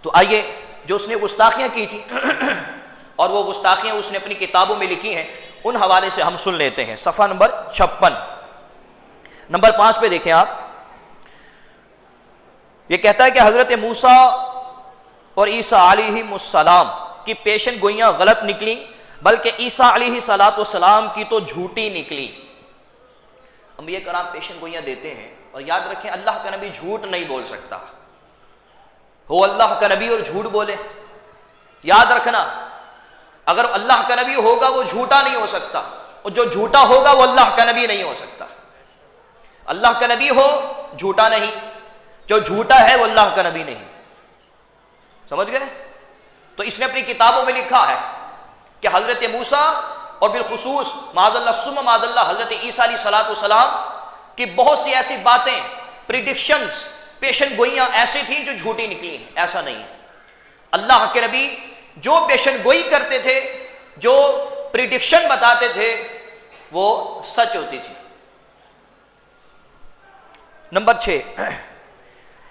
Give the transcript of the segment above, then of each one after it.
تو آئیے جو اس نے گستاخیاں کی تھی اور وہ گستاخیاں اس نے اپنی کتابوں میں لکھی ہیں، ان حوالے سے ہم سن لیتے ہیں۔ صفحہ نمبر 56 نمبر 5 پہ دیکھیں آپ، یہ کہتا ہے کہ حضرت موسیٰ اور عیسیٰ علیہ السلام کی پیشن گوئیاں غلط نکلی، بلکہ عیسیٰ علیہ السلام کی تو جھوٹی نکلی۔ انبیاء کرام پیشن گوئیاں دیتے ہیں، اور یاد رکھیں اللہ کا نبی جھوٹ نہیں بول سکتا، وہ اللہ کا نبی اور جھوٹ بولے، یاد رکھنا، اگر اللہ کا نبی ہوگا وہ جھوٹا نہیں ہو سکتا، اور جو جھوٹا ہوگا وہ اللہ کا نبی نہیں ہو سکتا۔ اللہ کا نبی ہو جھوٹا نہیں، جو جھوٹا ہے وہ اللہ کا نبی نہیں، سمجھ گئے؟ تو اس نے اپنی کتابوں میں لکھا ہے کہ حضرت موسیٰ اور بالخصوص معاذ اللہ ثم معاذ اللہ حضرت عیسیٰ علیہ السلام کی بہت سی ایسی باتیں، پریڈکشنز، پیشن گوئیاں ایسی تھیں جو جھوٹی نکلی ہیں، ایسا نہیں ہے۔ اللہ کے نبی جو پیشن گوئی کرتے تھے، جو پریڈکشن بتاتے تھے، وہ سچ ہوتی تھی۔ نمبر 6،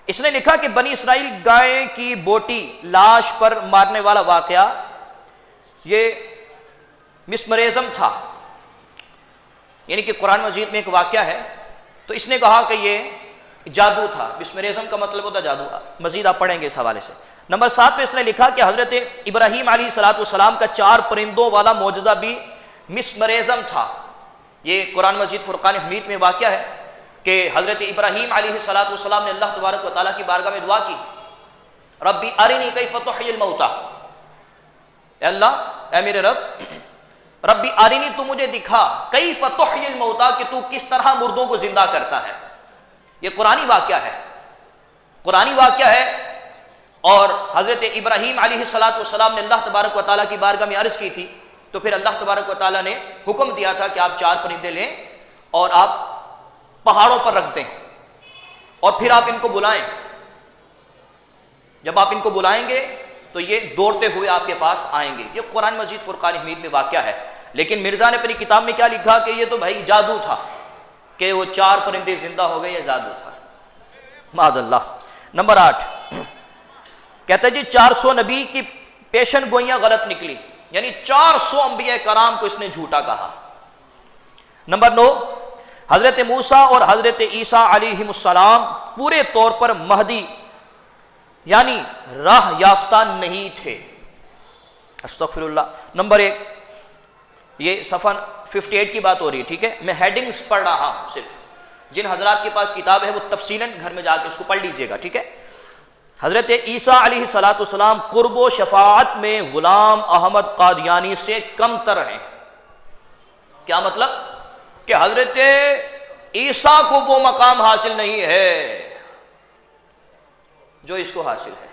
اس نے لکھا کہ بنی اسرائیل گائے کی بوٹی لاش پر مارنے والا واقعہ یہ مسمریزم تھا، یعنی کہ قرآن مجید میں ایک واقعہ ہے، تو اس نے کہا کہ یہ جادو تھا۔ مسمریزم کا مطلب ہوتا جادو، مزید آپ پڑھیں گے اس حوالے سے۔ نمبر 7 پہ اس نے لکھا کہ حضرت ابراہیم علیہ السلام کا 4 پرندوں والا معجزہ بھی مسمریزم تھا۔ یہ قرآن مجید فرقان حمید میں واقعہ ہے کہ حضرت ابراہیم علیہ السلام نے اللہ تبارک و تعالیٰ کی بارگاہ میں دعا کی، ربی ارنی کیف تحیی الموتیٰ، اے اللہ، اے میرے رب، ربی ارنی، تو مجھے دکھا، کیف تحیی الموتیٰ، کہ تو کس طرح مردوں کو زندہ کرتا ہے۔ یہ قرآنی واقعہ ہے، قرآنی واقعہ ہے، اور حضرت ابراہیم علیہ السلام نے اللہ تبارک و تعالیٰ کی بارگاہ میں عرض کی تھی، تو پھر اللہ تبارک و تعالیٰ نے حکم دیا تھا کہ آپ 4 پرندے لیں اور آپ پہاڑوں پر رکھ دیں، اور پھر آپ ان کو بلائیں۔ جب آپ ان کو بلائیں گے تو یہ دوڑتے ہوئے آپ کے پاس آئیں گے۔ یہ قرآن مجید فرقان حمید میں واقعہ ہے، لیکن مرزا نے اپنی کتاب میں کیا لکھا کہ یہ تو بھائی جادو تھا، کہ وہ 4 پرندے زندہ ہو گئے، یہ جادو تھا، معاذ اللہ۔ نمبر 8 کہتا ہے جی 400 نبی کی پیشن گوئیاں غلط نکلی، یعنی 400 انبیاء کرام کو اس نے جھوٹا کہا۔ نمبر 9 حضرت موسیٰ اور حضرت عیسیٰ علیہ السلام پورے طور پر مہدی یعنی راہ یافتہ نہیں تھے، استغفر اللہ۔ نمبر 1 یہ صفحہ 58 کی بات ہو رہی ہے، ٹھیک ہے، میں ہیڈنگز پڑھ رہا ہوں، صرف جن حضرات کے پاس کتاب ہے وہ تفصیلاً گھر میں جا کے اس کو پڑھ لیجئے گا، ٹھیک ہے۔ حضرت عیسیٰ علیہ السلام قرب و شفاعت میں غلام احمد قادیانی سے کم تر ہیں۔ کیا مطلب؟ کہ حضرت عیسیٰ کو وہ مقام حاصل نہیں ہے جو اس کو حاصل ہے۔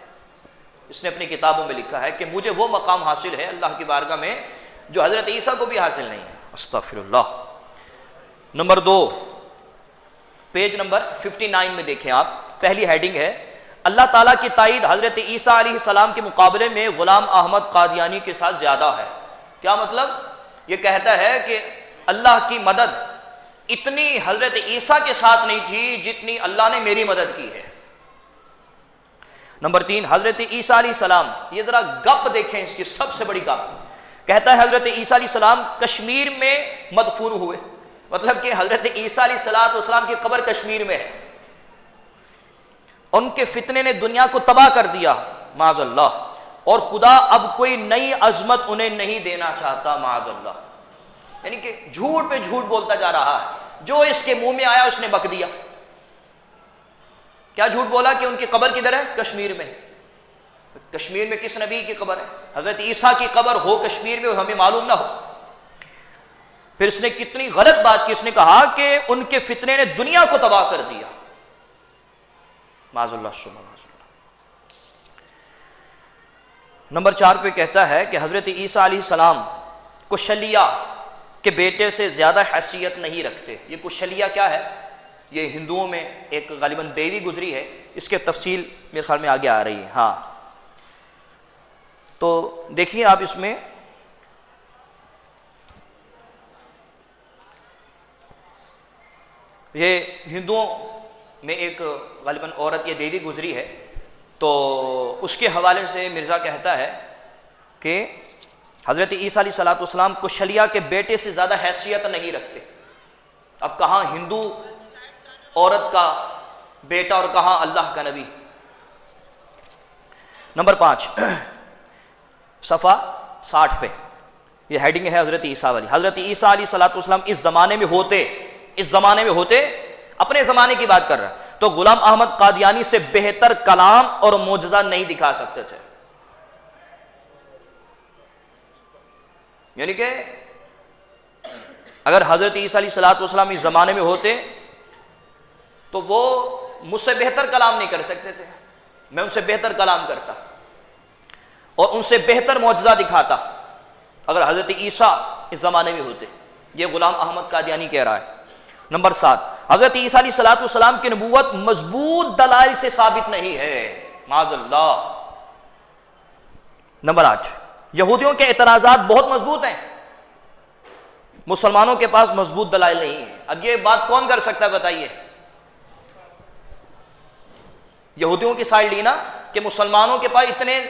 اس نے اپنی کتابوں میں لکھا ہے کہ مجھے وہ مقام حاصل ہے اللہ کی بارگاہ میں جو حضرت عیسیٰ کو بھی حاصل نہیں ہے، استغفر اللہ۔ نمبر 2 پیج نمبر 59 میں دیکھیں آپ، پہلی ہیڈنگ ہے اللہ تعالیٰ کی تائید حضرت عیسیٰ علیہ السلام کے مقابلے میں غلام احمد قادیانی کے ساتھ زیادہ ہے۔ کیا مطلب؟ یہ کہتا ہے کہ اللہ کی مدد اتنی حضرت عیسیٰ کے ساتھ نہیں تھی جتنی اللہ نے میری مدد کی ہے۔ نمبر 3 حضرت عیسیٰ علیہ السلام، یہ ذرا گپ دیکھیں اس کی سب سے بڑی گپ، کہتا ہے حضرت عیسیٰ علیہ السلام کشمیر میں مدفون ہوئے، مطلب کہ حضرت عیسیٰ علیہ السلام کی قبر کشمیر میں ہے، ان کے فتنے نے دنیا کو تباہ کر دیا، معاذ اللہ، اور خدا اب کوئی نئی عظمت انہیں نہیں دینا چاہتا، معاذ اللہ۔ یعنی کہ جھوٹ پہ جھوٹ بولتا جا رہا ہے، جو اس کے منہ میں آیا اس نے بک دیا۔ کیا جھوٹ بولا کہ ان کی قبر کدھر ہے؟ کشمیر میں۔ کشمیر میں کس نبی کی قبر ہے؟ حضرت عیسیٰ کی قبر ہو کشمیر میں اور ہمیں معلوم نہ ہو۔ پھر اس نے کتنی غلط بات کی، اس نے کہا کہ ان کے فتنے نے دنیا کو تباہ کر دیا، معاذ اللہ سبحانہ اللہ۔ نمبر 4 پہ کہتا ہے کہ حضرت عیسیٰ علیہ السلام کشلیہ کے بیٹے سے زیادہ حیثیت نہیں رکھتے۔ یہ کشلیہ کیا ہے؟ یہ ہندوؤں میں ایک غالباً دیوی گزری ہے، اس کے تفصیل میرے خیال میں آگے آ رہی ہے۔ ہاں تو دیکھیے آپ اس میں یہ ہندوؤں میں ایک غالباً عورت یا دیوی گزری ہے، تو اس کے حوالے سے مرزا کہتا ہے کہ حضرت عیسیٰ علیہ الصلوۃ والسلام کو شلیہ کے بیٹے سے زیادہ حیثیت نہیں رکھتے. اب کہاں ہندو عورت کا بیٹا اور کہاں اللہ کا نبی. نمبر 5 صفحہ 60 پہ یہ ہیڈنگ ہے حضرت عیسیٰ والی. حضرت عیسیٰ علیہ الصلوۃ والسلام اس زمانے میں ہوتے اپنے زمانے کی بات کر رہا ہے تو غلام احمد قادیانی سے بہتر کلام اور معجزہ نہیں دکھا سکتے تھے. یعنی کہ اگر حضرت عیسیٰ علیہ الصلوۃ والسلام اس زمانے میں ہوتے تو وہ مجھ سے بہتر کلام نہیں کر سکتے تھے. میں ان سے بہتر کلام کرتا اور ان سے بہتر معجزہ دکھاتا اگر حضرت عیسیٰ اس زمانے میں ہوتے. یہ غلام احمد قادیانی کہہ رہا ہے. نمبر 7 حضرت عیسیٰ علیہ الصلوۃ والسلام کی نبوت مضبوط دلائل سے ثابت نہیں ہے معاذ اللہ. نمبر 8 یہودیوں کے اعتراضات بہت مضبوط ہیں، مسلمانوں کے پاس مضبوط دلائل نہیں ہیں. اب یہ بات کون کر سکتا ہے بتائیے؟ یہودیوں کی سائڈ لی نا کہ مسلمانوں کے پاس اتنے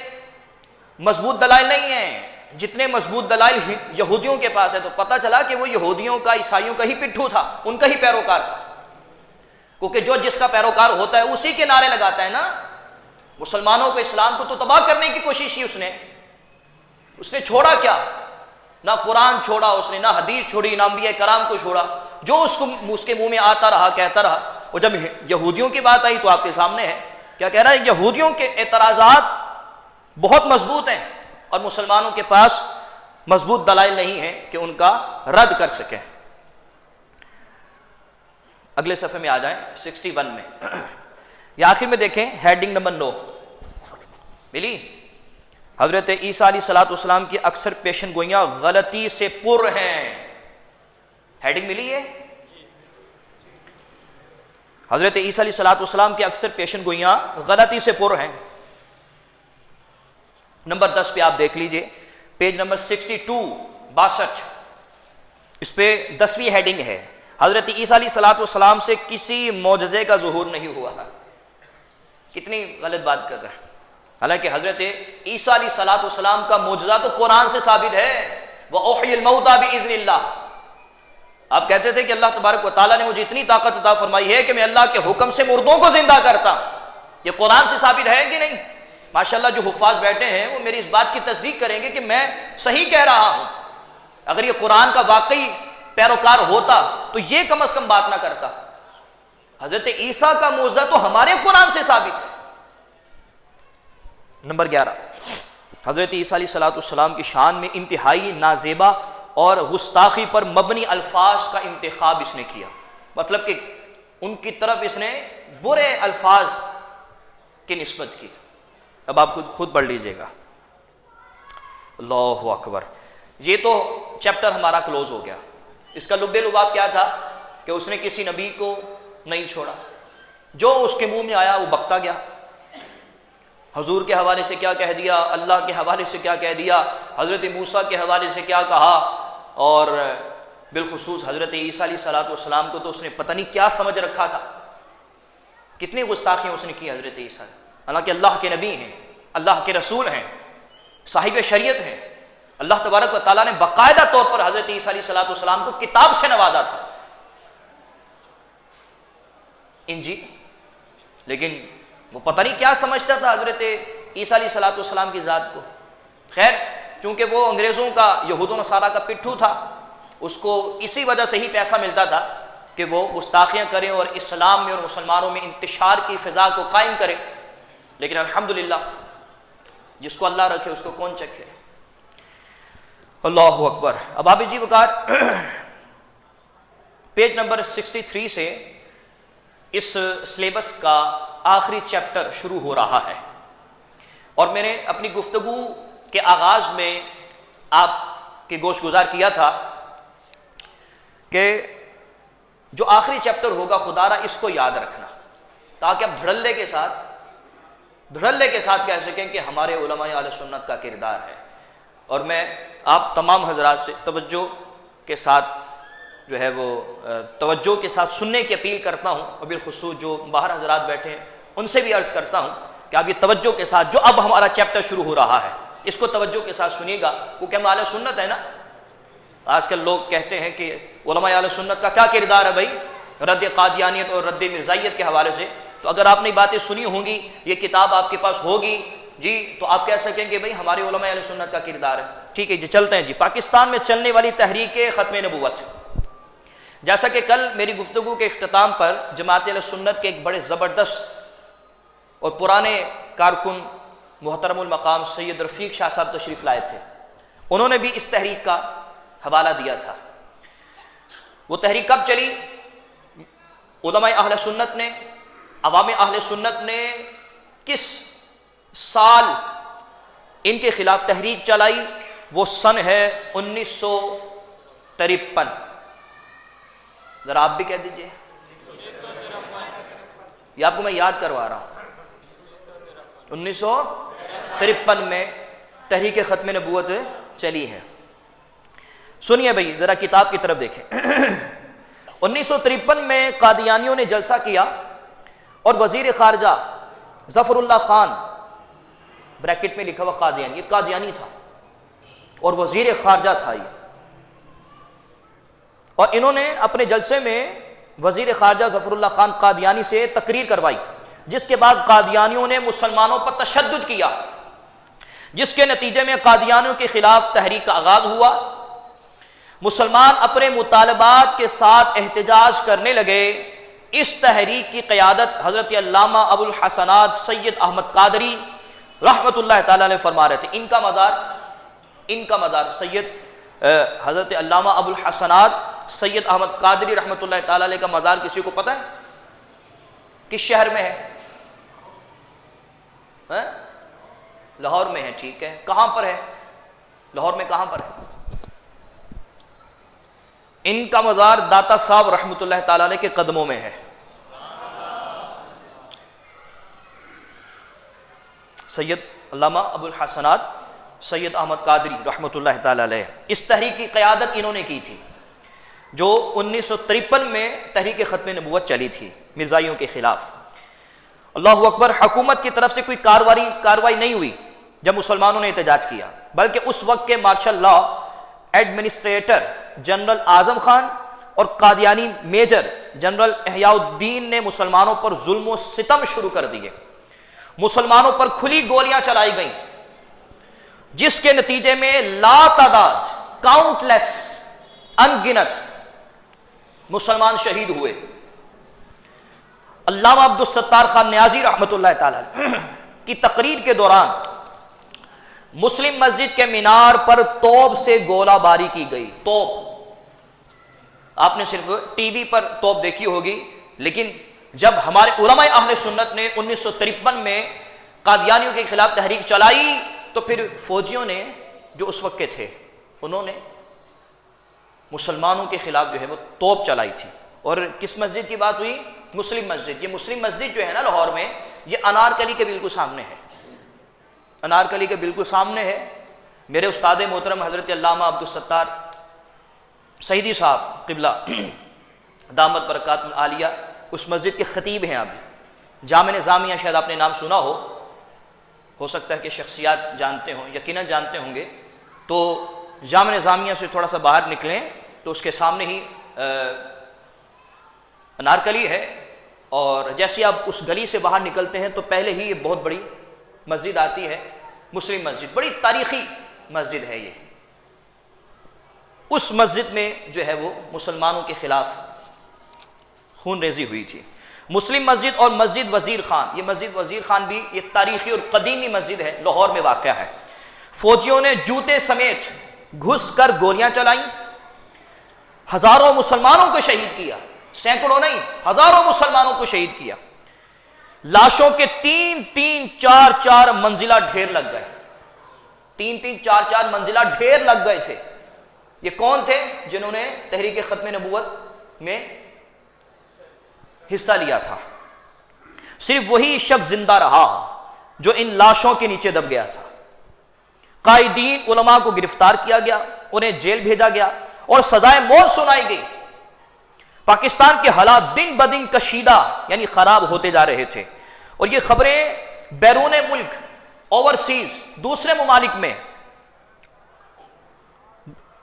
مضبوط دلائل نہیں ہیں جتنے مضبوط دلائل یہودیوں کے پاس ہے. تو پتہ چلا کہ وہ یہودیوں کا عیسائیوں کا ہی پٹھو تھا، ان کا ہی پیروکار تھا، کیونکہ جو جس کا پیروکار ہوتا ہے اسی کے نعرے لگاتا ہے نا. مسلمانوں کو، اسلام کو تو تباہ کرنے کی کوشش کی اس نے چھوڑا کیا؟ نہ قرآن چھوڑا اس نے، نہ حدیث چھوڑی، نہ انبیاء کرام کو چھوڑا. جو اس کے منہ میں آتا رہا کہتا رہا. اور جب یہودیوں کی بات آئی تو آپ کے سامنے ہے کیا کہہ رہا ہے؟ یہودیوں کے اعتراضات بہت مضبوط ہیں اور مسلمانوں کے پاس مضبوط دلائل نہیں ہیں کہ ان کا رد کر سکیں. اگلے صفحے میں آ جائیں 61 میں. یہ آخر میں دیکھیں ہیڈنگ نمبر 9 ملی. حضرت عیسیٰ علیہ الصلوۃ والسلام کی اکثر پیشن گوئیاں غلطی سے پر ہیں. ہیڈنگ ملی ہے. حضرت عیسیٰ علیہ الصلوۃ والسلام کی اکثر پیشن گوئیاں غلطی سے پر ہیں. نمبر 10 پہ آپ دیکھ لیجئے، پیج نمبر 62 اس پہ 10ویں ہیڈنگ ہے حضرت عیسیٰ علیہ الصلوۃ والسلام سے کسی معجزے کا ظہور نہیں ہوا. کتنی غلط بات کر رہے ہیں. حالانکہ حضرت عیسیٰ علیہ الصلوۃ والسلام کا معجزہ تو قرآن سے ثابت ہے. وَأُحْيِي الْمَوْتَىٰ بِإِذْنِ اللَّهِ. آپ کہتے تھے کہ اللہ تبارک و تعالیٰ نے مجھے اتنی طاقت عطا فرمائی ہے کہ میں اللہ کے حکم سے مردوں کو زندہ کرتا ہوں. یہ قرآن سے ثابت ہے کہ نہیں؟ ماشاءاللہ جو حفاظ بیٹھے ہیں وہ میری اس بات کی تصدیق کریں گے کہ میں صحیح کہہ رہا ہوں. اگر یہ قرآن کا واقعی پیروکار ہوتا تو یہ کم از کم بات نہ کرتا. حضرت عیسیٰ کا معجزہ تو ہمارے قرآن سے ثابت ہے. نمبر 11 حضرت عیسیٰ علیہ الصلوۃ والسلام کی شان میں انتہائی نازیبا اور گستاخی پر مبنی الفاظ کا انتخاب اس نے کیا. مطلب کہ ان کی طرف اس نے برے الفاظ کی نسبت کی. اب آپ خود پڑھ لیجئے گا. اللہ اکبر. یہ تو چیپٹر ہمارا کلوز ہو گیا. اس کا لب لباب کیا تھا کہ اس نے کسی نبی کو نہیں چھوڑا، جو اس کے منہ میں آیا وہ بکتا گیا. حضور کے حوالے سے کیا کہہ دیا، اللہ کے حوالے سے کیا کہہ دیا، حضرت موسیٰ کے حوالے سے کیا کہا، اور بالخصوص حضرت عیسیٰ علیہ الصلوۃ والسلام کو تو اس نے پتہ نہیں کیا سمجھ رکھا تھا. کتنی گستاخیاں اس نے کی حضرت عیسیٰ. حالانکہ اللہ کے نبی ہیں، اللہ کے رسول ہیں، صاحب شریعت ہیں. اللہ تبارک و تعالیٰ نے باقاعدہ طور پر حضرت عیسیٰ علیہ الصلوۃ والسلام کو کتاب سے نوازا تھا، انجیل. لیکن وہ پتہ نہیں کیا سمجھتا تھا حضرت عیسیٰ علیہ الصلوۃ والسلام کی ذات کو. خیر، چونکہ وہ انگریزوں کا، یہود و نصارہ کا پٹھو تھا، اس کو اسی وجہ سے ہی پیسہ ملتا تھا کہ وہ گستاخیاں کریں اور اسلام میں اور مسلمانوں میں انتشار کی فضا کو قائم کرے. لیکن الحمدللہ جس کو اللہ رکھے اس کو کون چکھے. اللہ اکبر. اب آپ جی وقار پیج نمبر 63 سے اس سلیبس کا آخری چیپٹر شروع ہو رہا ہے. اور میں نے اپنی گفتگو کے آغاز میں آپ کے گوش گزار کیا تھا کہ جو آخری چیپٹر ہوگا خدا را اس کو یاد رکھنا، تاکہ آپ دھڑلے کے ساتھ کہہ سکیں کہ ہمارے علماء اہل سنت کا کردار ہے. اور میں آپ تمام حضرات سے توجہ کے ساتھ جو ہے وہ توجہ کے ساتھ سننے کی اپیل کرتا ہوں، اور بالخصوص جو باہر حضرات بیٹھے ہیں ان سے بھی عرض کرتا ہوں کہ آپ یہ توجہ کے ساتھ، جو اب ہمارا چیپٹر شروع ہو رہا ہے اس کو توجہ کے ساتھ سنیے گا، کیونکہ ہم اہل سنت ہے نا۔ آج کل لوگ کہتے ہیں کہ علماء اہل سنت کا کیا کردار ہے بھائی رد قادیانیت اور رد مرزائیت کے حوالے سے، تو اگر آپ نے باتیں سنی ہوں گی، یہ کتاب آپ کے پاس ہوگی جی، تو آپ کہہ سکیں گے بھائی ہمارے علماء اہل سنت کا کردار ہے۔ ٹھیک ہے جی، چلتے ہیں جی۔ پاکستان میں چلنے والی تحریک ختم نبوت، جیسا کہ کل میری گفتگو کے اختتام پر جماعت اہل سنت کے ایک بڑے زبردست اور پرانے کارکن محترم المقام سید رفیق شاہ صاحب تشریف لائے تھے، انہوں نے بھی اس تحریک کا حوالہ دیا تھا۔ وہ تحریک کب چلی؟ علماء اہل سنت نے، عوام اہل سنت نے کس سال ان کے خلاف تحریک چلائی؟ وہ سن ہے 1953۔ ذرا آپ بھی کہہ دیجئے، یہ آپ کو میں یاد کروا رہا ہوں۔ 1953 میں تحریک ختم نبوت چلی ہے۔ سنیے بھئی، ذرا کتاب کی طرف دیکھیں۔ 1953 میں قادیانیوں نے جلسہ کیا اور وزیر خارجہ ظفر اللہ خان، بریکٹ میں لکھا ہوا قادیانی، یہ قادیانی تھا اور وزیر خارجہ تھا یہ، اور انہوں نے اپنے جلسے میں وزیر خارجہ ظفر اللہ خان قادیانی سے تقریر کروائی، جس کے بعد قادیانیوں نے مسلمانوں پر تشدد کیا، جس کے نتیجے میں قادیانیوں کے خلاف تحریک کا آغاز ہوا۔ مسلمان اپنے مطالبات کے ساتھ احتجاج کرنے لگے۔ اس تحریک کی قیادت حضرت علامہ ابو الحسنات سید احمد قادری رحمۃ اللہ تعالی علیہ فرما رہے تھے۔ ان کا مزار سید حضرت علامہ ابو الحسنات سید احمد قادری رحمۃ اللہ تعالی علیہ کا مزار کسی کو پتہ ہے کس شہر میں ہے؟ لاہور میں ہے، ٹھیک ہے۔ کہاں پر ہے؟ لاہور میں کہاں پر ہے؟ ان کا مزار داتا صاحب رحمۃ اللہ تعالی علیہ کے قدموں میں ہے۔ سید علامہ ابو الحسنات سید احمد قادری رحمۃ اللہ تعالی علیہ، اس تحریک کی قیادت انہوں نے کی تھی جو 1953 میں تحریک ختم نبوت چلی تھی مرزائیوں کے خلاف۔ اللہ اکبر، حکومت کی طرف سے کوئی کارروائی نہیں ہوئی جب مسلمانوں نے احتجاج کیا، بلکہ اس وقت کے martial law administrator general Azam Khan اور قادیانی میجر جنرل احیاء الدین نے مسلمانوں پر ظلم و ستم شروع کر دیے۔ مسلمانوں پر کھلی گولیاں چلائی گئیں، جس کے نتیجے میں لا تعداد، کاؤنٹ لیس، ان گنت مسلمان شہید ہوئے۔ علامہ عبدالستار خان نیازی رحمۃ اللہ تعالی کی تقریر کے دوران مسلم مسجد کے مینار پر توپ سے گولہ باری کی گئی۔ توپ، آپ نے صرف ٹی وی پر توپ دیکھی ہوگی، لیکن جب ہمارے علماء اہل سنت نے 1953 میں قادیانیوں کے خلاف تحریک چلائی تو پھر فوجیوں نے جو اس وقت کے تھے انہوں نے مسلمانوں کے خلاف جو ہے وہ توپ چلائی تھی۔ اور کس مسجد کی بات ہوئی؟ مسلم مسجد۔ یہ مسلم مسجد جو ہے نا لاہور میں، یہ انارکلی کے بالکل سامنے ہے، انارکلی کے بالکل سامنے ہے۔ میرے استاد محترم حضرت علامہ عبدالستار سعیدی صاحب قبلہ دامت برکات العالیہ اس مسجد کے خطیب ہیں۔ ابھی جامع نظامیہ شاید آپ نے نام سنا ہو سکتا ہے کہ شخصیات جانتے ہوں، یقیناً جانتے ہوں گے۔ تو جامع نظامیہ سے تھوڑا سا باہر نکلیں تو اس کے سامنے ہی انارکلی ہے، اور جیسے آپ اس گلی سے باہر نکلتے ہیں تو پہلے ہی یہ بہت بڑی مسجد آتی ہے، مسلم مسجد، بڑی تاریخی مسجد ہے یہ۔ اس مسجد میں جو ہے وہ مسلمانوں کے خلاف خون ریزی ہوئی تھی۔ مسلم مسجد اور مسجد وزیر خان، یہ مسجد وزیر خان بھی یہ تاریخی اور قدیمی مسجد ہے، لاہور میں واقع ہے۔ فوجیوں نے جوتے سمیت گھس کر گولیاں چلائیں، ہزاروں مسلمانوں کو شہید کیا، سینکڑوں نہیں، ہزاروں مسلمانوں کو شہید کیا۔ لاشوں کے تین چار منزلہ ڈھیر لگ گئے، تین چار منزلہ ڈھیر لگ گئے تھے۔ یہ کون تھے؟ جنہوں نے تحریک ختم نبوت میں حصہ لیا تھا۔ صرف وہی شخص زندہ رہا جو ان لاشوں کے نیچے دب گیا تھا۔ قائدین علماء کو گرفتار کیا گیا، انہیں جیل بھیجا گیا اور سزائے موت سنائی گئی۔ پاکستان کے حالات دن بدن کشیدہ یعنی خراب ہوتے جا رہے تھے، اور یہ خبریں بیرون ملک اوورسیز دوسرے ممالک میں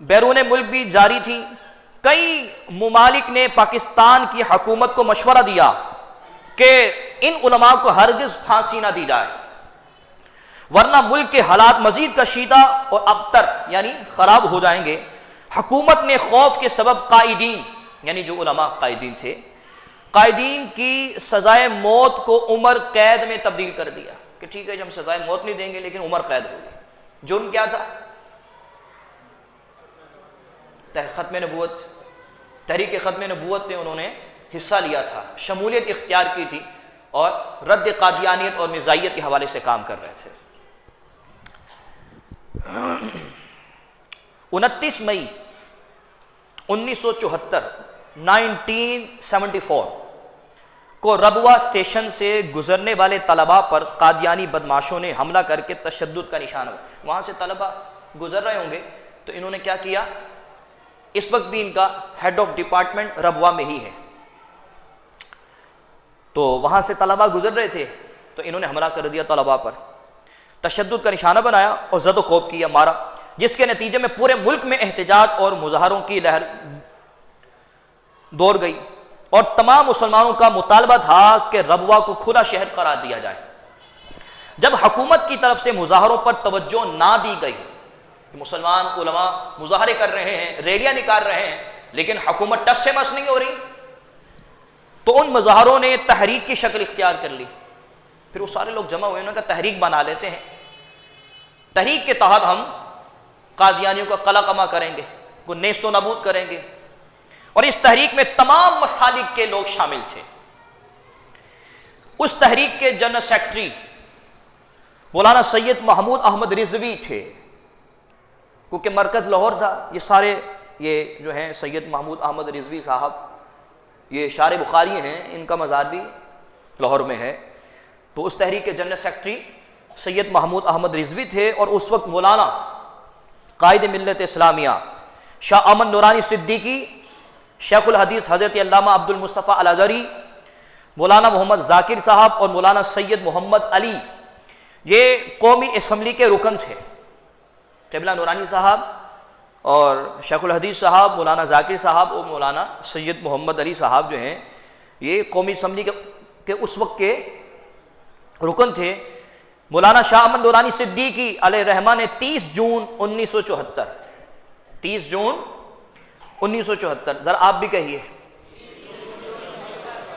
بیرون ملک بھی جاری تھی. کئی ممالک نے پاکستان کی حکومت کو مشورہ دیا کہ ان علماء کو ہرگز پھانسی نہ دی جائے ورنہ ملک کے حالات مزید کشیدہ اور ابتر یعنی خراب ہو جائیں گے. حکومت نے خوف کے سبب قائدین یعنی جو علماء قائدین تھے قائدین کی سزائے موت کو عمر قید میں تبدیل کر دیا کہ ٹھیک ہے جب ہم سزائے موت نہیں دیں گے لیکن عمر قید ہوگی. جرم کیا تھا؟ ختم نبوت. تحریک ختم نبوت میں انہوں نے حصہ لیا تھا, شمولیت اختیار کی تھی اور رد قادیانیت اور مرزائیت کے حوالے سے کام کر رہے تھے. 29 مئی 1974 کو ربوہ اسٹیشن سے گزرنے والے طلباء پر قادیانی بدماشوں نے حملہ کر کے تشدد کا نشانہ. وہاں سے طلباء گزر رہے ہوں گے تو انہوں نے کیا کیا, اس وقت بھی ان کا ہیڈ آف ڈپارٹمنٹ ربوہ میں ہی ہے, تو وہاں سے طلباء گزر رہے تھے تو انہوں نے حملہ کر دیا طلباء پر, تشدد کا نشانہ بنایا اور زد و کوب کیا, مارا, جس کے نتیجے میں پورے ملک میں احتجاج اور مظاہروں کی لہر دوڑ گئی اور تمام مسلمانوں کا مطالبہ تھا کہ ربوہ کو کھلا شہر قرار دیا جائے. جب حکومت کی طرف سے مظاہروں پر توجہ نہ دی گئی, مسلمان علماء مظاہرے کر رہے ہیں, ریلیاں نکال رہے ہیں, لیکن حکومت ٹس سے مس نہیں ہو رہی, تو ان مظاہروں نے تحریک کی شکل اختیار کر لی. پھر وہ سارے لوگ جمع ہوئے, انہوں نے کہا تحریک بنا لیتے ہیں, تحریک کے تحت ہم قادیانیوں کا قلع قمع کریں گے, کو نیست و نابود کریں گے. اور اس تحریک میں تمام مسالک کے لوگ شامل تھے. اس تحریک کے جنرل سیکرٹری مولانا سید محمود احمد رضوی تھے, کیونکہ مرکز لاہور تھا. یہ سارے یہ جو ہیں سید محمود احمد رضوی صاحب یہ شارح بخاری ہیں, ان کا مزار بھی لاہور میں ہے. تو اس تحریک کے جنرل سیکرٹری سید محمود احمد رضوی تھے, اور اس وقت مولانا قائد ملت اسلامیہ شاہ امن نورانی صدیقی, شیخ الحدیث حضرت علامہ عبد المصطفیٰ الازہری, مولانا محمد ذاکر صاحب اور مولانا سید محمد علی یہ قومی اسمبلی کے رکن تھے. قبلہ نورانی صاحب اور شیخ الحدیث صاحب, مولانا ذاکر صاحب اور مولانا سید محمد علی صاحب جو ہیں یہ قومی اسمبلی کے اس وقت کے رکن تھے. مولانا شاہ امن نورانی صدیقی علیہ رحمہ نے 30 جون 1974 ذرا آپ بھی کہیے,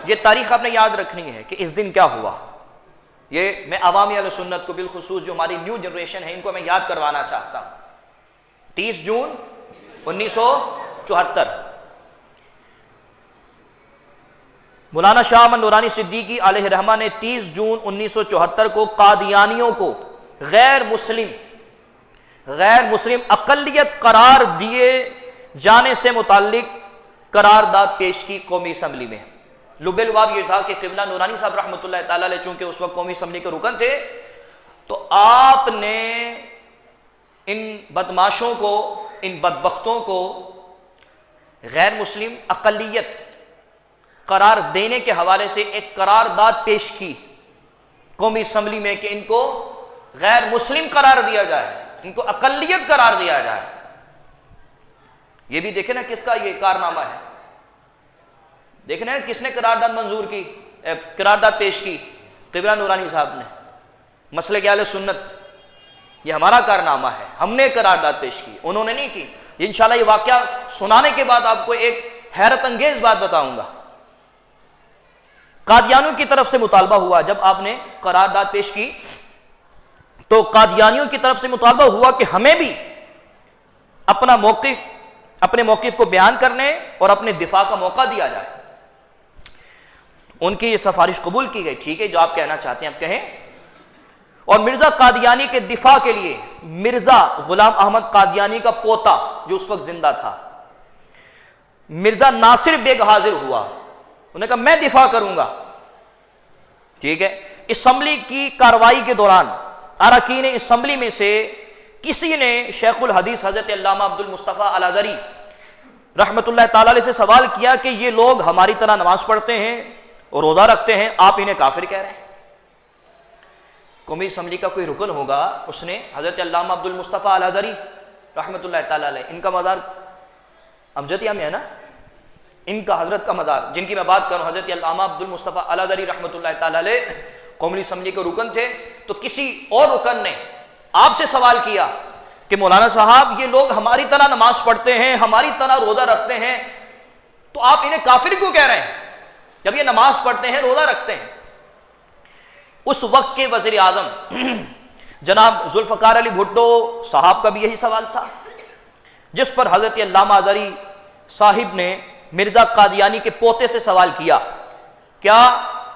یہ تاریخ آپ نے یاد رکھنی ہے کہ اس دن کیا ہوا. یہ میں عوامی اہل سنت کو بالخصوص جو ہماری نیو جنریشن ہے ان کو میں یاد کروانا چاہتا ہوں. 30 جون 1974 مولانا شاہ امن نورانی صدیقی علیہ رحمہ نے 30 جون 1974 کو قادیانیوں کو غیر مسلم اقلیت قرار دیے جانے سے متعلق قرارداد پیش کی قومی اسمبلی میں. لب لباب یہ تھا کہ قبلہ نورانی صاحب رحمۃ اللہ تعالی علیہ چونکہ اس وقت قومی اسمبلی کے رکن تھے, تو آپ نے ان بدماشوں کو, ان بدبختوں کو غیر مسلم اقلیت قرار دینے کے حوالے سے ایک قرارداد پیش کی قومی اسمبلی میں کہ ان کو غیر مسلم قرار دیا جائے, ان کو اقلیت قرار دیا جائے. یہ بھی دیکھیں نا کس کا یہ کارنامہ ہے, دیکھنا ہے کس نے قرارداد منظور کی, قرارداد پیش کی, قبلہ نورانی صاحب نے. مسلک اہل سنت یہ ہمارا کارنامہ ہے, ہم نے قرارداد پیش کی, انہوں نے نہیں کی. انشاءاللہ یہ واقعہ سنانے کے بعد آپ کو ایک حیرت انگیز بات بتاؤں گا. قادیانیوں کی طرف سے مطالبہ ہوا, جب آپ نے قرارداد پیش کی تو قادیانیوں کی طرف سے مطالبہ ہوا کہ ہمیں بھی اپنے موقف کو بیان کرنے اور اپنے دفاع کا موقع دیا جائے. ان کی یہ سفارش قبول کی گئی, ٹھیک ہے جو آپ کہنا چاہتے ہیں آپ کہیں. اور مرزا قادیانی کے دفاع کے لیے مرزا غلام احمد قادیانی کا پوتا جو اس وقت زندہ تھا مرزا ناصر بیگ حاضر ہوا. انہوں نے کہا میں دفاع کروں گا. ٹھیک ہے. اسمبلی کی کارروائی کے دوران اراکین اسمبلی میں سے کسی نے شیخ الحدیث حضرت علامہ عبد المصطفیٰ الازہری رحمۃ اللہ تعالی علیہ سے سوال کیا کہ یہ لوگ ہماری طرح نماز پڑھتے ہیں اور روزہ رکھتے ہیں, آپ انہیں کافر کہہ رہے ہیں. قومی اسمبلی کا کوئی رکن ہوگا، اس نے حضرت علامہ عبد المصطفیٰ الازہری رحمۃ اللہ تعالیٰ علیہ، ان کا مزار امجدیہ میں ہے نا، ان کا حضرت کا مزار، جن کی میں بات کروں، حضرت علامہ عبد المصطفیٰ الازہری رحمۃ اللہ تعالیٰ علیہ قومی اسمبلی کے رکن تھے. تو کسی اور رکن نے آپ سے سوال کیا کہ مولانا صاحب یہ لوگ ہماری طرح نماز پڑھتے ہیں، ہماری طرح روزہ رکھتے ہیں، تو آپ انہیں کافر کیوں کہہ رہے ہیں جب یہ نماز پڑھتے ہیں، روزہ رکھتے ہیں؟ اس وقت کے وزیر اعظم جناب ذوالفقار علی بھٹو صاحب کا بھی یہی سوال تھا، جس پر حضرت علامہ ازہری صاحب نے مرزا قادیانی کے پوتے سے سوال کیا کیا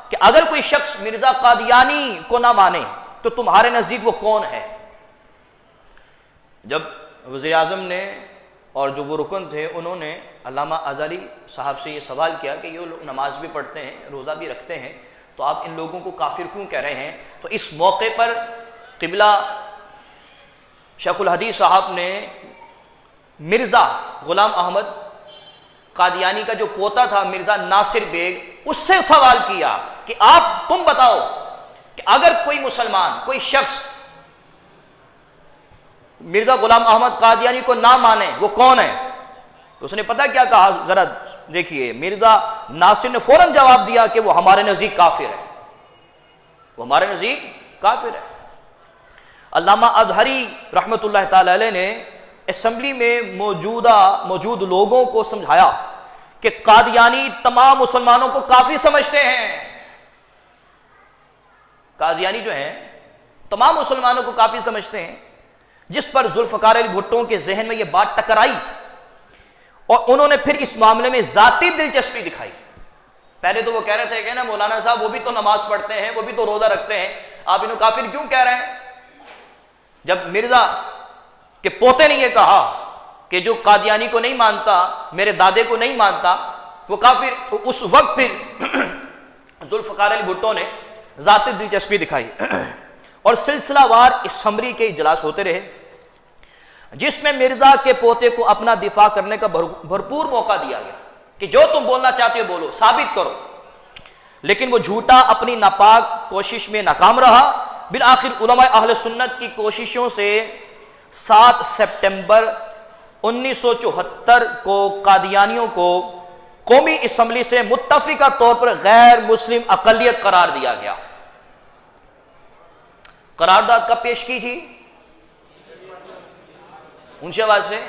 کہ اگر کوئی شخص مرزا قادیانی کو نہ مانے تو تمہارے نزدیک وہ کون ہے؟ جب وزیر اعظم نے اور جو وہ رکن تھے انہوں نے علامہ ازہری صاحب سے یہ سوال کیا کہ یہ لوگ نماز بھی پڑھتے ہیں، روزہ بھی رکھتے ہیں، تو آپ ان لوگوں کو کافر کیوں کہہ رہے ہیں؟ تو اس موقع پر قبلہ شیخ الحدیث صاحب نے مرزا غلام احمد قادیانی کا جو پوتا تھا مرزا ناصر بیگ، اس سے سوال کیا کہ تم بتاؤ کہ اگر کوئی مسلمان، کوئی شخص مرزا غلام احمد قادیانی کو نہ مانے وہ کون ہے؟ تو اس نے پتہ کیا کہا؟ ذرا دیکھیے، مرزا ناصر نے فوراً جواب دیا کہ وہ ہمارے نزدیک کافر ہے، وہ ہمارے نزدیک کافر ہے. علامہ ازہری رحمۃ اللہ تعالی علیہ نے اسمبلی میں موجود لوگوں کو سمجھایا کہ قادیانی تمام مسلمانوں کو کافر سمجھتے ہیں، قادیانی جو ہیں تمام مسلمانوں کو کافر سمجھتے ہیں. جس پر ذوالفقار علی بھٹو کے ذہن میں یہ بات ٹکرائی اور انہوں نے پھر اس معاملے میں ذاتی دلچسپی دکھائی. پہلے تو وہ کہہ رہے تھے کہ نا مولانا صاحب وہ بھی تو نماز پڑھتے ہیں، وہ بھی تو روزہ رکھتے ہیں، آپ انہوں کافر کیوں کہہ رہے ہیں؟ جب مرزا کے پوتے نے یہ کہا کہ جو قادیانی کو نہیں مانتا، میرے دادے کو نہیں مانتا، وہ کافر، تو اس وقت پھر ذوالفقار علی بھٹو نے ذاتی دلچسپی دکھائی اور سلسلہ وار اسمبلی کے اجلاس ہوتے رہے، جس میں مرزا کے پوتے کو اپنا دفاع کرنے کا بھرپور موقع دیا گیا کہ جو تم بولنا چاہتے ہو بولو، ثابت کرو. لیکن وہ جھوٹا اپنی ناپاک کوشش میں ناکام رہا. بالآخر علماء اہل سنت کی کوششوں سے 7 سپٹمبر 1974 کو قادیانیوں کو قومی اسمبلی سے متفقہ طور پر غیر مسلم اقلیت قرار دیا گیا. قرارداد کب پیش کی تھی؟ اونچی آواز سے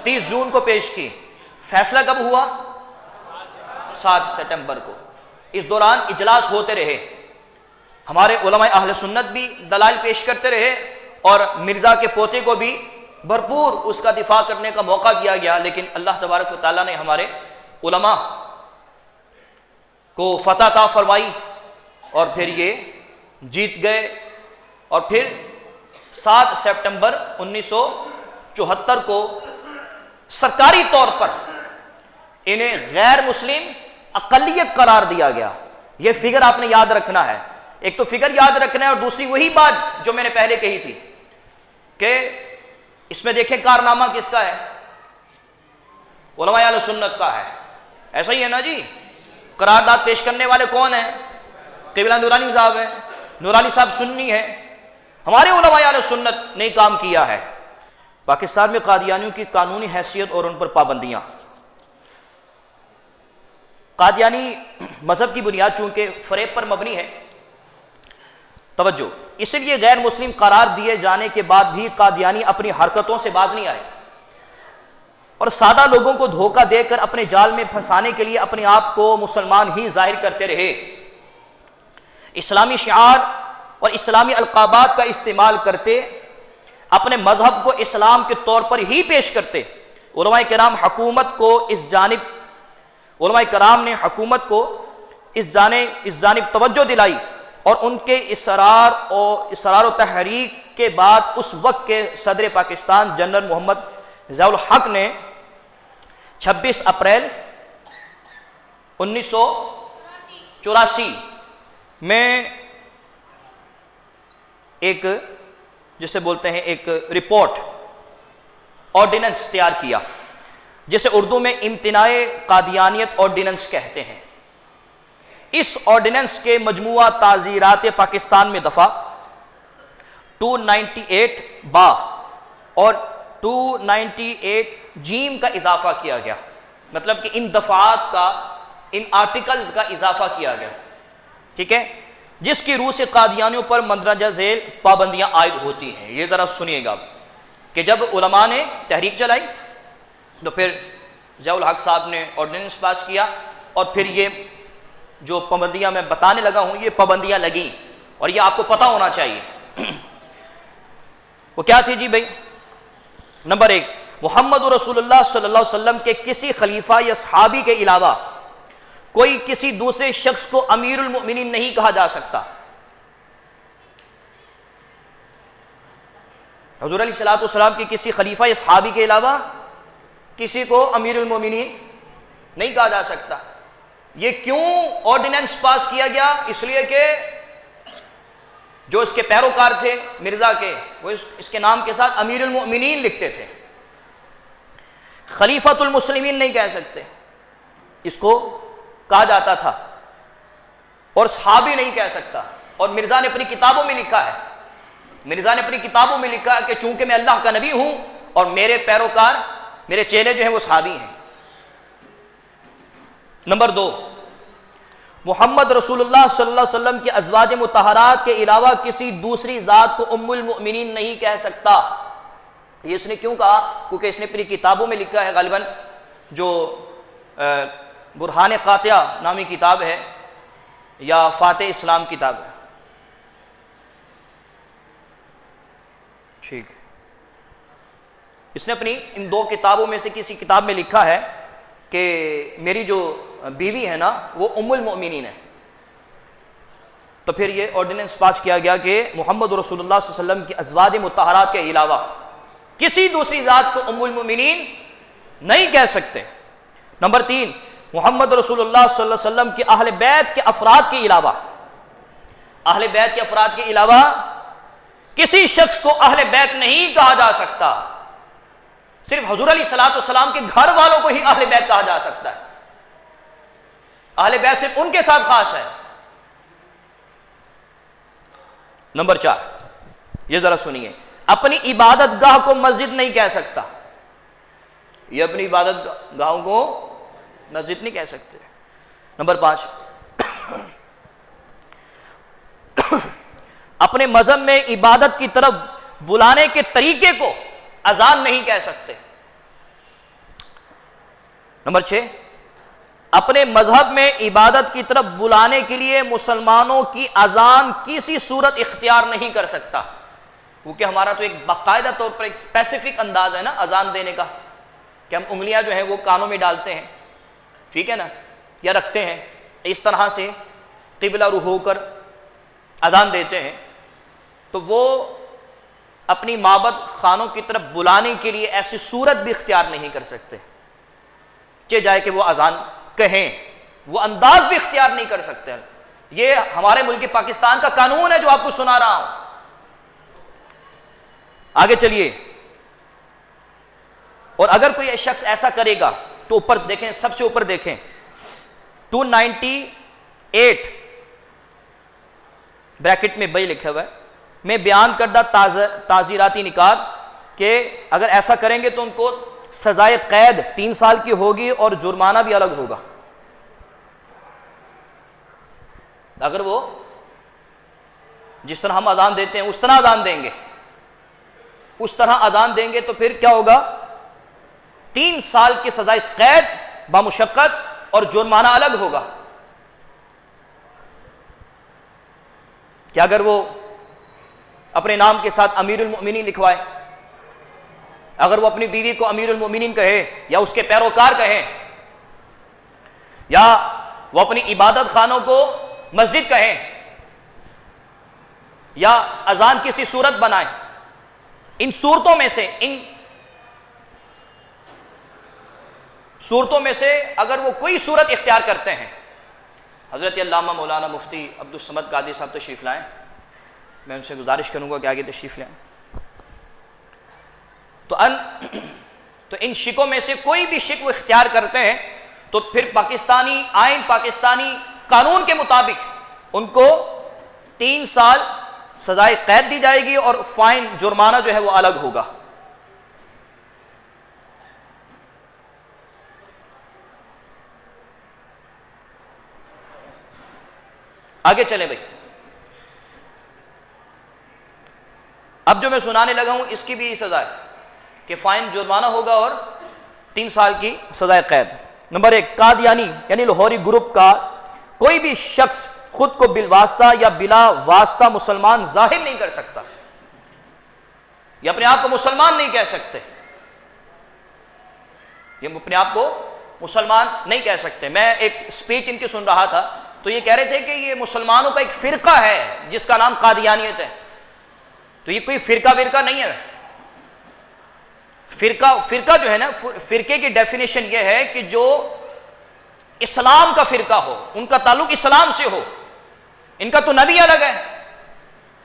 30 جون کو پیش کی. فیصلہ کب ہوا؟ 7 ستمبر کو. اس دوران اجلاس ہوتے رہے، ہمارے علماء اہل سنت بھی دلائل پیش کرتے رہے اور مرزا کے پوتے کو بھی بھرپور اس کا دفاع کرنے کا موقع دیا گیا. لیکن اللہ تبارک و تعالیٰ نے ہمارے علماء کو فتح عطا فرمائی اور پھر یہ جیت گئے. اور پھر 7 سپٹمبر 1974 کو سرکاری طور پر انہیں غیر مسلم اقلیت قرار دیا گیا. یہ فگر آپ نے یاد رکھنا ہے. ایک تو فگر یاد رکھنا ہے اور دوسری وہی بات جو میں نے پہلے کہی تھی کہ اس میں دیکھیں کارنامہ کس کا ہے؟ علماء اہل سنت کا ہے. ایسا ہی ہے نا جی؟ قرارداد پیش کرنے والے کون ہیں؟ قبلہ نورانی صاحب ہیں. نورانی صاحب سنی ہے. ہمارے علماء اہل سنت نے کام کیا ہے. پاکستان میں قادیانیوں کی قانونی حیثیت اور ان پر پابندیاں. قادیانی مذہب کی بنیاد چونکہ فریب پر مبنی ہے، توجہ، اس لیے غیر مسلم قرار دیے جانے کے بعد بھی قادیانی اپنی حرکتوں سے باز نہیں آئے اور سادہ لوگوں کو دھوکہ دے کر اپنے جال میں پھنسانے کے لیے اپنے آپ کو مسلمان ہی ظاہر کرتے رہے. اسلامی شعار اور اسلامی القابات کا استعمال کرتے، اپنے مذہب کو اسلام کے طور پر ہی پیش کرتے. علماء کرام نے حکومت کو اس جانب توجہ دلائی اور ان کے اصرار و تحریک کے بعد اس وقت کے صدر پاکستان جنرل محمد ضیاء الحق نے 26 اپریل 1984 میں ایک جسے بولتے ہیں ایک رپورٹ آرڈیننس تیار کیا جسے اردو میں امتناع قادیانیت آرڈیننس کہتے ہیں. اس آرڈیننس کے مجموعہ تعزیرات پاکستان میں دفعہ 298 با اور 298 جیم کا اضافہ کیا گیا، مطلب کہ ان دفعات کا، ان آرٹیکلز کا اضافہ کیا گیا، ٹھیک ہے، جس کی روح سے قادیانیوں پر مندرجہ ذیل پابندیاں عائد ہوتی ہیں۔ یہ ذرا سنیے گا کہ جب علماء نے تحریک چلائی تو پھر ضیاء الحق صاحب نے آرڈیننس پاس کیا، اور پھر یہ جو پابندیاں میں بتانے لگا ہوں یہ پابندیاں لگیں، اور یہ آپ کو پتہ ہونا چاہیے۔ وہ کیا تھی جی بھائی؟ نمبر 1، محمد رسول اللہ صلی اللہ علیہ وسلم کے کسی خلیفہ یا صحابی کے علاوہ کوئی کسی دوسرے شخص کو امیر المؤمنین نہیں کہا جا سکتا۔ حضور علیہ الصلوۃ والسلام کے کسی خلیفہ یا صحابی کے علاوہ کسی کو امیر المؤمنین نہیں کہا جا سکتا۔ یہ کیوں آرڈیننس پاس کیا گیا؟ اس لیے کہ جو اس کے پیروکار تھے مرزا کے، وہ اس کے نام کے ساتھ امیر المؤمنین لکھتے تھے۔ خلیفۃ المسلمین نہیں کہہ سکتے، اس کو کہا جاتا تھا، اور صحابی نہیں کہہ سکتا۔ اور مرزا نے اپنی کتابوں میں لکھا ہے، مرزا نے اپنی کتابوں میں لکھا ہے کہ چونکہ میں اللہ کا نبی ہوں اور میرے پیروکار، میرے چیلے جو ہیں وہ صحابی ہیں۔ نمبر 2، محمد رسول اللہ صلی اللہ علیہ وسلم کی ازواج مطہرات کے علاوہ کسی دوسری ذات کو ام المؤمنین نہیں کہہ سکتا۔ یہ اس نے کیوں کہا؟ کیونکہ اس نے اپنی کتابوں میں لکھا ہے، غالباً جو برہان قاطعہ نامی کتاب ہے یا فاتح اسلام کتاب ہے، ٹھیک، اس نے اپنی ان 2 کتابوں میں سے کسی کتاب میں لکھا ہے کہ میری جو بیوی ہے نا وہ ام المؤمنین ہے۔ تو پھر یہ آرڈیننس پاس کیا گیا کہ محمد رسول اللہ صلی اللہ علیہ وسلم کی ازواج مطہرات کے علاوہ کسی دوسری ذات کو ام المؤمنین نہیں کہہ سکتے۔ نمبر 3، محمد رسول اللہ صلی اللہ علیہ وسلم کی اہل بیت کے افراد کے علاوہ، اہل بیت کے افراد کے علاوہ کسی شخص کو اہل بیت نہیں کہا جا سکتا۔ صرف حضور علیہ الصلوۃ والسلام کے گھر والوں کو ہی اہل بیت کہا جا سکتا ہے۔ اہل بیت صرف ان کے ساتھ خاص ہے۔ نمبر 4، یہ ذرا سنیے، اپنی عبادت گاہ کو مسجد نہیں کہہ سکتا۔ یہ اپنی عبادت گاہوں کو مسجد نہیں کہہ سکتے۔ نمبر 5، اپنے مذہب میں عبادت کی طرف بلانے کے طریقے کو اذان نہیں کہہ سکتے۔ نمبر 6، اپنے مذہب میں عبادت کی طرف بلانے کے لیے مسلمانوں کی اذان کسی صورت اختیار نہیں کر سکتا، کیونکہ ہمارا تو ایک باقاعدہ طور پر ایک اسپیسیفک انداز ہے نا اذان دینے کا، کہ ہم انگلیاں جو ہیں وہ کانوں میں ڈالتے ہیں، ٹھیک ہے نا، یا رکھتے ہیں اس طرح سے قبلہ رخ ہو کر اذان دیتے ہیں۔ تو وہ اپنی معبد خانوں کی طرف بلانے کے لیے ایسی صورت بھی اختیار نہیں کر سکتے، چاہے جائے کہ وہ اذان کہیں، وہ انداز بھی اختیار نہیں کر سکتے۔ یہ ہمارے ملک پاکستان کا قانون ہے جو آپ کو سنا رہا ہوں۔ آگے چلیے، اور اگر کوئی شخص ایسا کرے گا تو اوپر دیکھیں، سب سے اوپر دیکھیں 298 بریکٹ میں بھائی لکھا ہوا ہے، میں بیان کردہ تعزیراتی نکات کہ اگر ایسا کریں گے تو ان کو سزائے قید 3 سال کی ہوگی اور جرمانہ بھی الگ ہوگا۔ اگر وہ جس طرح ہم اذان دیتے ہیں اس طرح اذان دیں گے، اس طرح اذان دیں گے تو پھر کیا ہوگا؟ 3 سال کی سزائے قید بامشقت اور جرمانہ الگ ہوگا۔ کیا اگر وہ اپنے نام کے ساتھ امیر المؤمنین لکھوائے، اگر وہ اپنی بیوی کو امیر المؤمنین کہے یا اس کے پیروکار کہیں، یا وہ اپنی عبادت خانوں کو مسجد کہیں، یا اذان کسی صورت بنائیں، ان صورتوں میں سے اگر وہ کوئی صورت اختیار کرتے ہیں، حضرت علامہ مولانا مفتی عبدالصمد قادری صاحب تشریف لائیں، میں ان سے گزارش کروں گا کہ آگے تشریف لائیں۔ تو ان شکوں میں سے کوئی بھی شک وہ اختیار کرتے ہیں تو پھر پاکستانی آئین، پاکستانی قانون کے مطابق ان کو 3 سال سزائے قید دی جائے گی اور فائن جرمانہ جو ہے وہ الگ ہوگا۔ آگے چلیں بھائی، اب جو میں سنانے لگا ہوں اس کی بھی سزا ہے کہ فائن جرمانہ ہوگا اور 3 سال کی سزائے قید۔ نمبر 1، قادیانی یعنی لاہوری گروپ کا کوئی بھی شخص خود کو بالواسطہ یا بلا واسطہ مسلمان ظاہر نہیں کر سکتا، یہ اپنے آپ کو مسلمان نہیں کہہ سکتے، یہ اپنے آپ کو مسلمان نہیں کہہ سکتے۔ میں ایک سپیچ ان کی سن رہا تھا تو یہ کہہ رہے تھے کہ یہ مسلمانوں کا ایک فرقہ ہے جس کا نام قادیانیت ہے، تو یہ کوئی فرقہ نہیں ہے۔ فرقہ جو ہے نا، فرقے کی ڈیفینیشن یہ ہے کہ جو اسلام کا فرقہ ہو، ان کا تعلق اسلام سے ہو، ان کا تو نبی الگ ہے،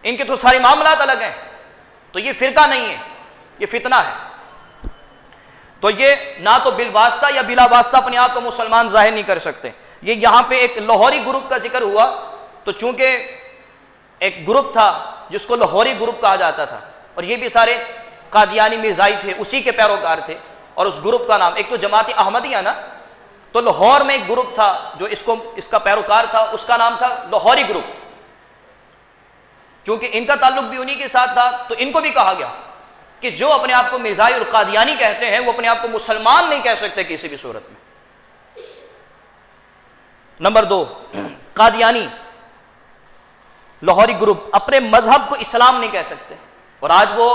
ان کے تو سارے معاملات الگ ہیں، تو یہ فرقہ نہیں ہے، یہ فتنہ ہے۔ تو یہ نہ تو بالواسطہ یا بلا واسطہ اپنے آپ کو مسلمان ظاہر نہیں کر سکتے۔ یہ یہاں پہ ایک لاہوری گروپ کا ذکر ہوا تو چونکہ ایک گروپ تھا جس کو لاہوری گروپ کہا جاتا تھا، اور یہ بھی سارے قادیانی مرزائی تھے، اسی کے پیروکار تھے، اور اس گروپ کا نام ایک تو جماعت احمدیہ نا، تو لاہور میں ایک گروپ تھا جو اس کا پیروکار تھا، اس کا نام تھا لاہوری گروپ۔ چونکہ ان کا تعلق بھی انہی کے ساتھ تھا تو ان کو بھی کہا گیا کہ جو اپنے آپ کو مرزائی اور قادیانی کہتے ہیں وہ اپنے آپ کو مسلمان نہیں کہہ سکتے کسی بھی صورت میں۔ نمبر 2، قادیانی لاہوری گروپ اپنے مذہب کو اسلام نہیں کہہ سکتے، اور آج وہ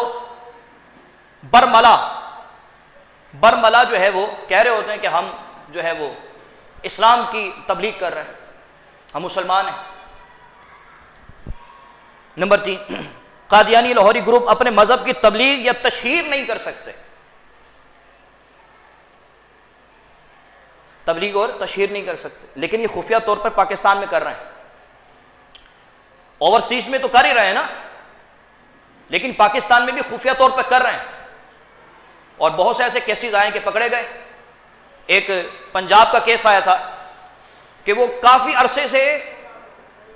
برملا جو ہے وہ کہہ رہے ہوتے ہیں کہ ہم جو ہے وہ اسلام کی تبلیغ کر رہے ہیں، ہم مسلمان ہیں۔ نمبر 3، قادیانی لاہوری گروپ اپنے مذہب کی تبلیغ یا تشہیر نہیں کر سکتے، تبلیغ اور تشہیر نہیں کر سکتے، لیکن یہ خفیہ طور پر پاکستان میں کر رہے ہیں، اوورسیز میں تو کر ہی رہے ہیں نا، لیکن پاکستان میں بھی خفیہ طور پر کر رہے ہیں، اور بہت سے ایسے کیسز آئے کہ پکڑے گئے۔ ایک پنجاب کا کیس آیا تھا کہ وہ کافی عرصے سے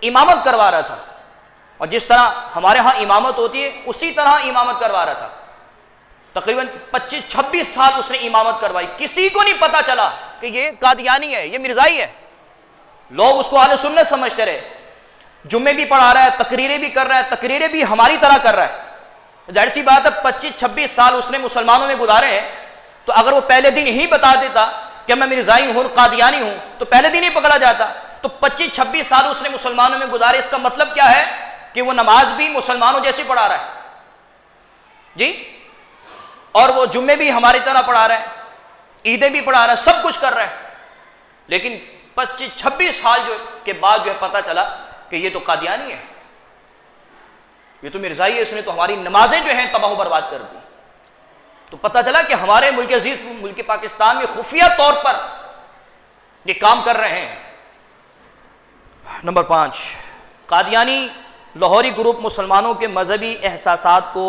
امامت کروا رہا تھا، اور جس طرح ہمارے ہاں امامت ہوتی ہے اسی طرح امامت کروا رہا تھا، تقریباً 25-26 سال اس نے امامت کروائی، کسی کو نہیں پتا چلا کہ یہ قادیانی ہے، یہ مرزائی ہے، لوگ اس کو اہل سنت سمجھتے رہے، جمعے بھی پڑھا رہا ہے، تقریریں بھی کر رہا ہے، تقریریں بھی ہماری طرح کر رہا ہے۔ ظاہر سی بات ہے 25-26 سال اس نے مسلمانوں میں گزارے ہیں، تو اگر وہ پہلے دن ہی بتا دیتا کہ میں مرزائی ہوں، قادیانی ہوں، تو پہلے دن ہی پکڑا جاتا۔ تو 25-26 سال اس نے مسلمانوں میں گزارے، اس کا مطلب کیا ہے کہ وہ نماز بھی مسلمانوں جیسی پڑھا رہا ہے جی، اور وہ جمعے بھی ہماری طرح پڑھا رہا ہے، عیدیں بھی پڑھا رہا ہے، سب کچھ کر رہا ہے، لیکن 25-26 سال کے بعد جو ہے پتہ چلا کہ یہ تو قادیانی ہے، یہ تو مرزائی ہے، اس نے تو ہماری نمازیں جو ہیں تباہ و برباد کر دی۔ تو پتہ چلا کہ ہمارے ملک عزیز ملک پاکستان میں خفیہ طور پر یہ کام کر رہے ہیں۔ نمبر 5، قادیانی لاہوری گروپ مسلمانوں کے مذہبی احساسات کو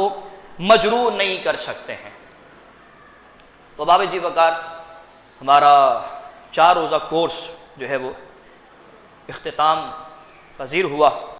مجروح نہیں کر سکتے ہیں۔ تو باب جی وقار ہمارا 4 روزہ کورس جو ہے وہ اختتام پذیر ہوا۔